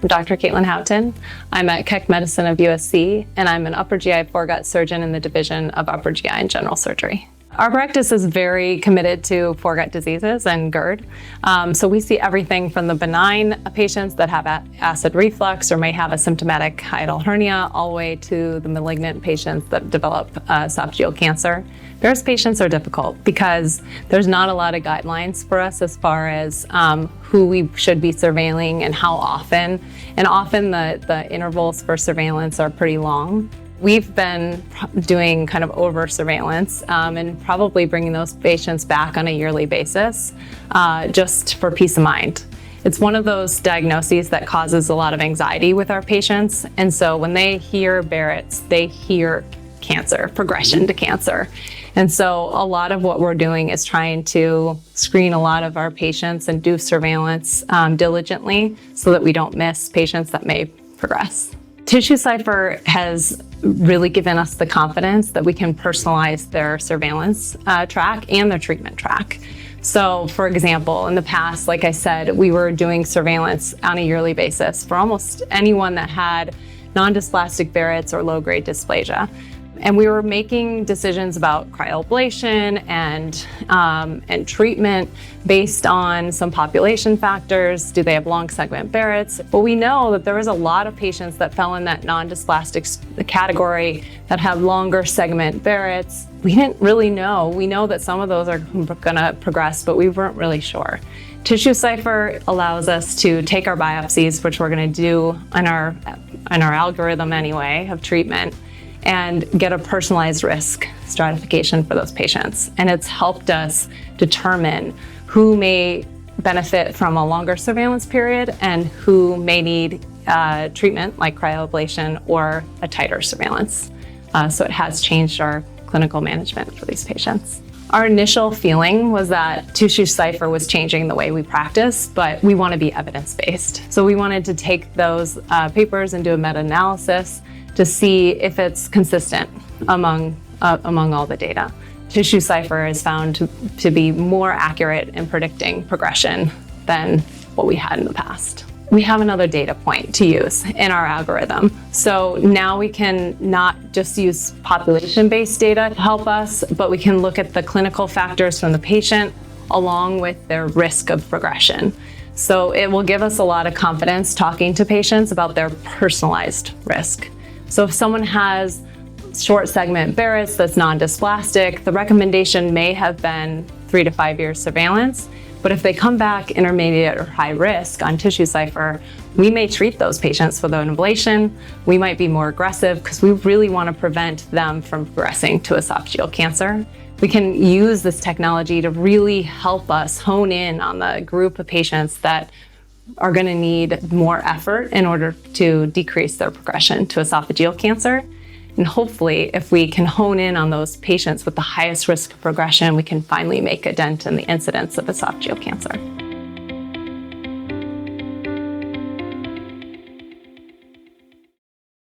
Dr. Caitlin Houghton. I'm at Keck Medicine of USC, and I'm an upper GI foregut surgeon in the Division of Upper GI and General Surgery. Our practice is very committed to foregut diseases and GERD. So we see everything from the benign patients that have acid reflux or may have a symptomatic hiatal hernia, all the way to the malignant patients that develop esophageal cancer. Barrett's patients are difficult because there's not a lot of guidelines for us as far as who we should be surveilling and how often. And often the intervals for surveillance are pretty long. We've been doing kind of over surveillance and probably bringing those patients back on a yearly basis just for peace of mind. It's one of those diagnoses that causes a lot of anxiety with our patients. And so when they hear Barrett's, they hear cancer, progression to cancer. And so a lot of what we're doing is trying to screen a lot of our patients and do surveillance diligently so that we don't miss patients that may progress. TissueCypher has really given us the confidence that we can personalize their surveillance track and their treatment track. So for example, in the past, like I said, we were doing surveillance on a yearly basis for almost anyone that had non-dysplastic Barrett's or low-grade dysplasia. And we were making decisions about cryoablation and treatment based on some population factors. Do they have long segment Barrett's? But we know that there is a lot of patients that fell in that non-dysplastic category that have longer segment Barrett's. We didn't really know. We know that some of those are gonna progress, but we weren't really sure. TissueCypher allows us to take our biopsies, which we're gonna do in our algorithm anyway of treatment, and get a personalized risk stratification for those patients. And it's helped us determine who may benefit from a longer surveillance period and who may need treatment like cryoablation or a tighter surveillance. So it has changed our clinical management for these patients. Our initial feeling was that TissueCypher was changing the way we practice, but we want to be evidence-based. So we wanted to take those papers and do a meta-analysis to see if it's consistent among all the data. TissueCypher is found to be more accurate in predicting progression than what we had in the past. We have another data point to use in our algorithm. So now we can not just use population-based data to help us, but we can look at the clinical factors from the patient along with their risk of progression. So it will give us a lot of confidence talking to patients about their personalized risk. So if someone has short segment Barrett's that's non-dysplastic, the recommendation may have been 3 to 5 years surveillance. But if they come back intermediate or high risk on TissueCypher, we may treat those patients with an ablation. We might be more aggressive because we really want to prevent them from progressing to esophageal cancer. We can use this technology to really help us hone in on the group of patients that are going to need more effort in order to decrease their progression to esophageal cancer. And hopefully, if we can hone in on those patients with the highest risk of progression, we can finally make a dent in the incidence of esophageal cancer.